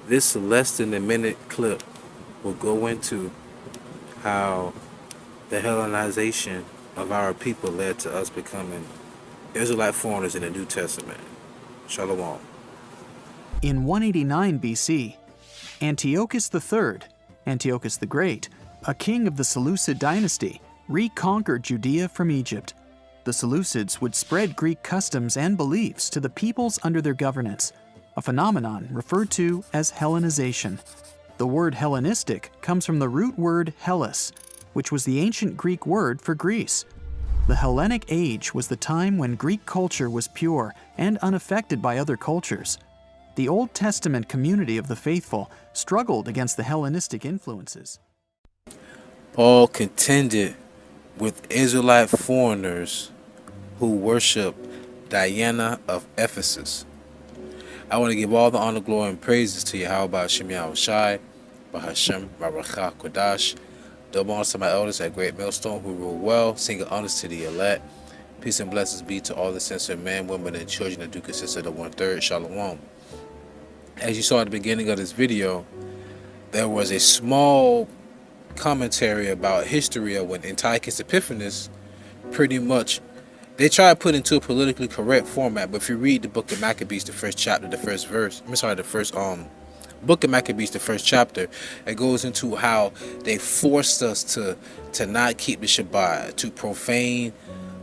This less than a minute clip will go into how the Hellenization of our people led to us becoming Israelite foreigners in the New Testament. Shalom. In 189 BC, Antiochus III, Antiochus the Great, a king of the Seleucid dynasty, reconquered Judea from Egypt. The Seleucids would spread Greek customs and beliefs to the peoples under their governance, a phenomenon referred to as Hellenization. The word Hellenistic comes from the root word Hellas, which was the ancient Greek word for Greece. The Hellenic Age was the time when Greek culture was pure and unaffected by other cultures. The Old Testament community of the faithful struggled against the Hellenistic influences. Paul contended with Israelite foreigners who worship Diana of Ephesus. I want to give all the honor, glory, and praises to Yahweh Hashem Yahushai, Bahashem, Barakah, Kodash. Double honors to my elders at Great Millstone who rule well. Single honors to the elect. Peace and blessings be to all the censored men, women, and children that do consist of the 1/3. Shalom. As you saw at the beginning of this video, there was a small commentary about history of when Antiochus Epiphanes pretty much they try to put into a politically correct format. But if you read the book of Maccabees, the first chapter, the first verse, the first book of Maccabees, the first chapter, it goes into how they forced us to not keep the Shabbat, to profane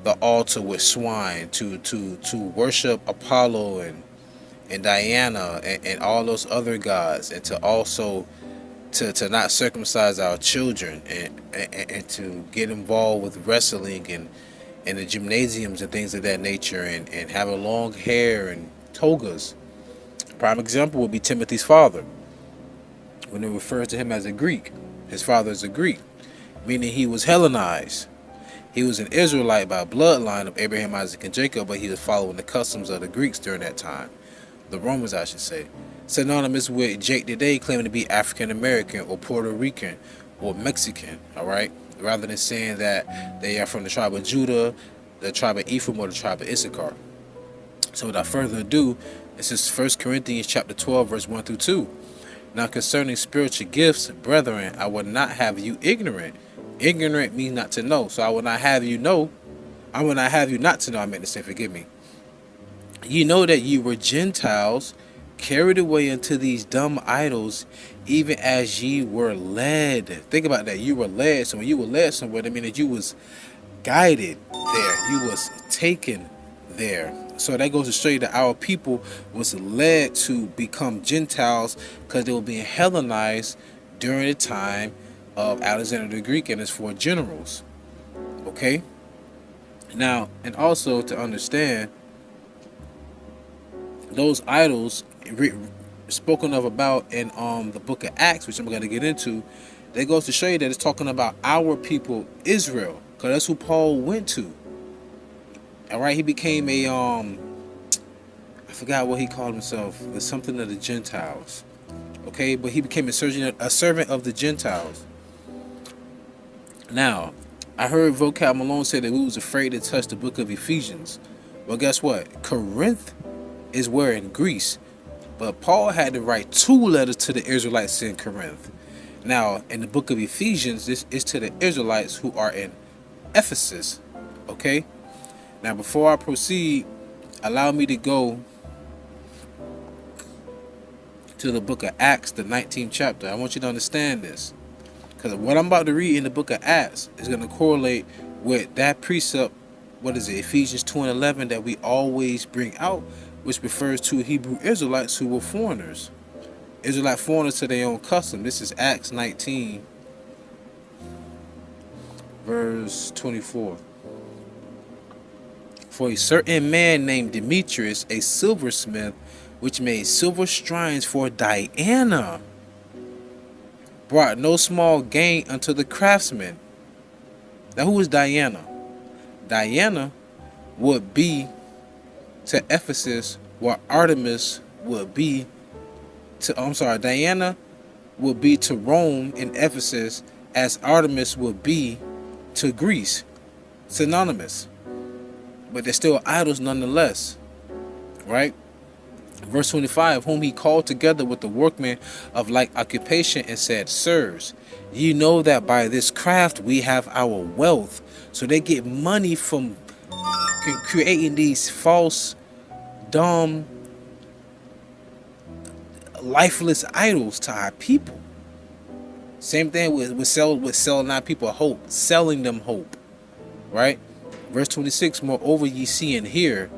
the altar with swine, to worship Apollo and Diana and all those other gods, and to also to not circumcise our children, and to get involved with wrestling and the gymnasiums and things of that nature, and having long hair and togas. Prime example would be Timothy's father, when it refers to him as a Greek. His father is a Greek, meaning he was Hellenized. He was an Israelite by bloodline of Abraham, Isaac, and Jacob, but he was following the customs of the Greeks during that time. The Romans, I should say. Synonymous with Jake today, claiming to be African American or Puerto Rican or Mexican, all right? Rather than saying that they are from the tribe of Judah, the tribe of Ephraim, or the tribe of Issachar. So without further ado, this is 1 Corinthians chapter 12, verse 1 through 2. Now concerning spiritual gifts, brethren, I will not have you ignorant. Ignorant means not to know. So I will not have you know. I will not have you not to know. I meant to say, forgive me. You know that you were Gentiles, carried away into these dumb idols, even as ye were led. Think about that. You were led. So when you were led somewhere, that means that you was guided there. You was taken there. So that goes to show you that our people was led to become Gentiles because they were being Hellenized during the time of Alexander the Greek and his 4 generals. Okay? Now, and also to understand, those idols spoken of about in the book of Acts, which I'm going to get into, that goes to show you that it's talking about our people, Israel, because that's who Paul went to. All right, he became a I forgot what he called himself. It's something of the Gentiles. Okay, but he became a servant of the Gentiles. Now, I heard Vocab Malone say that we was afraid to touch the book of Ephesians. Well, guess what? Corinth is where in Greece. But Paul had to write 2 letters to the Israelites in Corinth. Now, in the book of Ephesians, this is to the Israelites who are in Ephesus. Okay? Now, before I proceed, allow me to go to the book of Acts, the 19th chapter. I want you to understand this, because what I'm about to read in the book of Acts is going to correlate with that precept, what is it, Ephesians 2 and 11, that we always bring out, which refers to Hebrew Israelites who were foreigners. Israelite foreigners to their own custom. This is Acts 19, verse 24. For a certain man named Demetrius, a silversmith, which made silver shrines for Diana, brought no small gain unto the craftsmen. Now, who is Diana? Diana would be to Ephesus what Artemis would be to, Diana would be to Rome in Ephesus as Artemis would be to Greece. Synonymous. But they're still idols nonetheless, right? Verse 25, whom he called together with the workmen of like occupation and said, Sirs, ye know that by this craft we have our wealth. So they get money from creating these false, dumb, lifeless idols to our people. Same thing with selling our people hope, selling them hope, right? Verse 26, moreover ye see and hear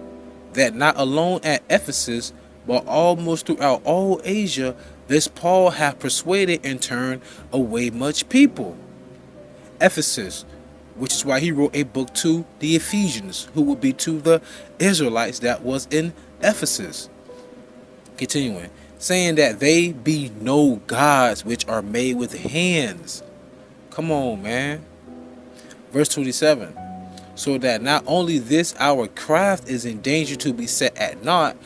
that not alone at Ephesus, but almost throughout all Asia, this Paul hath persuaded and turned away much people. Ephesus, which is why he wrote a book to the Ephesians, who would be to the Israelites that was in Ephesus. Continuing, saying that they be no gods which are made with hands. Come on, man. Verse 27. So that not only this our craft is in danger to be set at naught,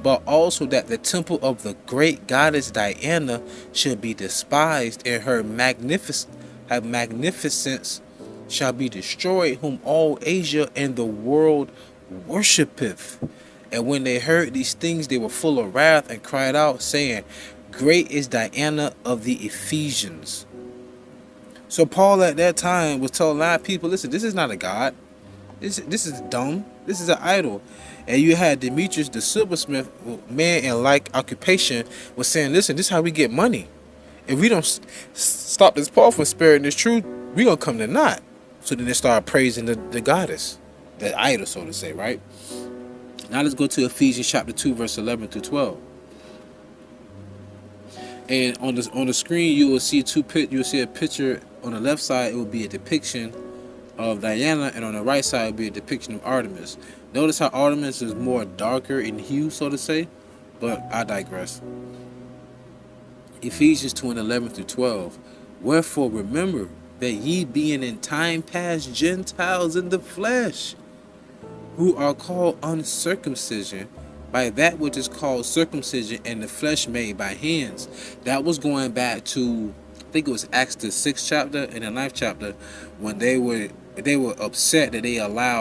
but also that the temple of the great goddess Diana should be despised, and her magnificence shall be destroyed, whom all Asia and the world worshipeth. And when they heard these things, they were full of wrath and cried out, saying, Great is Diana of the Ephesians. So Paul at that time was telling a lot of people, listen, this is not a god. This is dumb. This is an idol. And you had Demetrius, the silversmith, man in like occupation, was saying, listen, this is how we get money. If we don't stop this Paul from sparing this truth, we're going to come to naught. So then they start praising the goddess, the idol, so to say, right? Now let's go to Ephesians chapter 2, verse 11 through 12. And on the screen, you will see a picture. On the left side, it will be a depiction of Diana, and on the right side will be a depiction of Artemis. Notice how Artemis is more darker in hue, so to say, but I digress. Ephesians 2 and 11 through 12. Wherefore remember that ye being in time past Gentiles in the flesh, who are called uncircumcision by that which is called circumcision in the flesh made by hands. That was going back to, I think it was Acts the 6th chapter and the 9th chapter, when they were upset that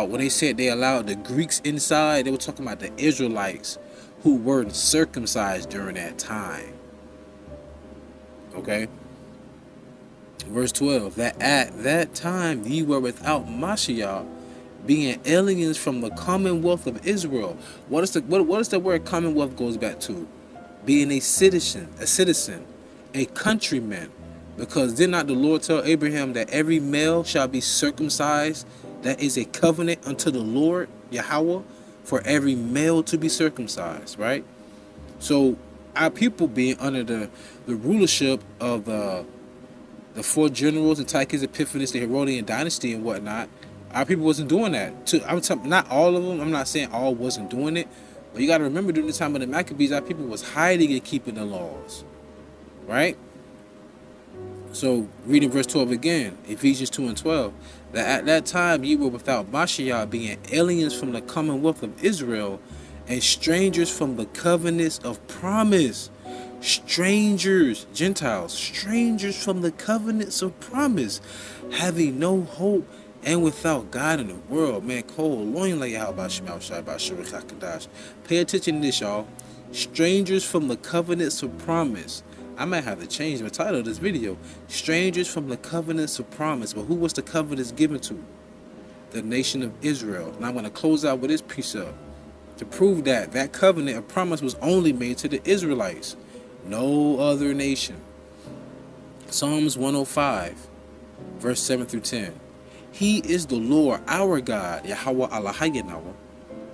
when they said they allowed the Greeks inside, they were talking about the Israelites who weren't circumcised during that time. Okay? Verse 12, that at that time ye were without Mashiach, being aliens from the commonwealth of Israel. What is the word commonwealth goes back to? Being a citizen, a countryman. Because did not the Lord tell Abraham that every male shall be circumcised? That is a covenant unto the Lord, Yahweh, for every male to be circumcised, right? So our people being under the rulership of the four generals, Antiochus Epiphanes, the Herodian dynasty and whatnot, our people wasn't doing that. Not all of them. I'm not saying all wasn't doing it, but you got to remember during the time of the Maccabees, our people was hiding and keeping the laws, right? So reading verse 12 again, Ephesians 2 and 12, that at that time ye were without Mashiach, being aliens from the commonwealth of Israel, and strangers from the covenants of promise. Strangers, Gentiles, strangers from the covenants of promise, having no hope and without God in the world. Man, pay attention to this, y'all. Strangers from the covenants of promise. I might have to change the title of this video. Strangers from the covenants of promise. But who was the covenants given to? The nation of Israel. And I'm going to close out with this precept to prove that that covenant of promise was only made to the Israelites. No other nation. Psalms 105, verse 7 through 10. He is the Lord our God, Yahweh Elohayinawa.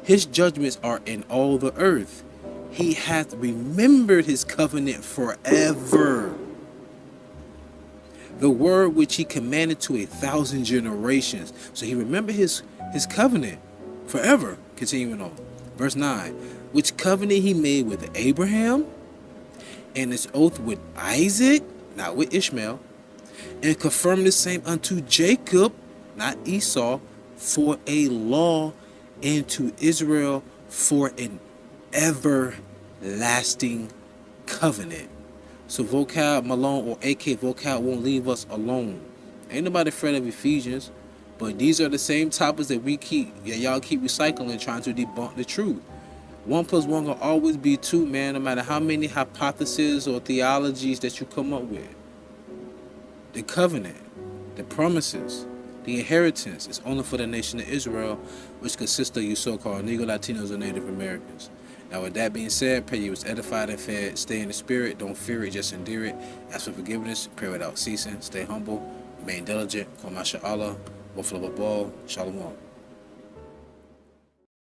His judgments are in all the earth. He hath remembered his covenant forever. The word which he commanded to 1,000 generations. So he remembered his covenant forever. Continuing on. Verse 9. Which covenant he made with Abraham, and his oath with Isaac, not with Ishmael, and confirmed the same unto Jacob, not Esau, for a law, and to Israel for an everlasting covenant. So vocab Malone or AK vocab won't leave us alone. Ain't nobody afraid of Ephesians, but these are the same topics that y'all keep recycling, trying to debunk the truth. 1 plus 1 gonna always be 2, man, no matter how many hypotheses or theologies that you come up with. The covenant, the promises, the inheritance is only for the nation of Israel, which consists of you so-called Negro, Latinos, or Native Americans. Now, with that being said, pray you was edified and fed. Stay in the spirit. Don't fear it, just endure it. Ask for forgiveness. Pray without ceasing. Stay humble. Remain diligent. Call Masha Allah. Shalom.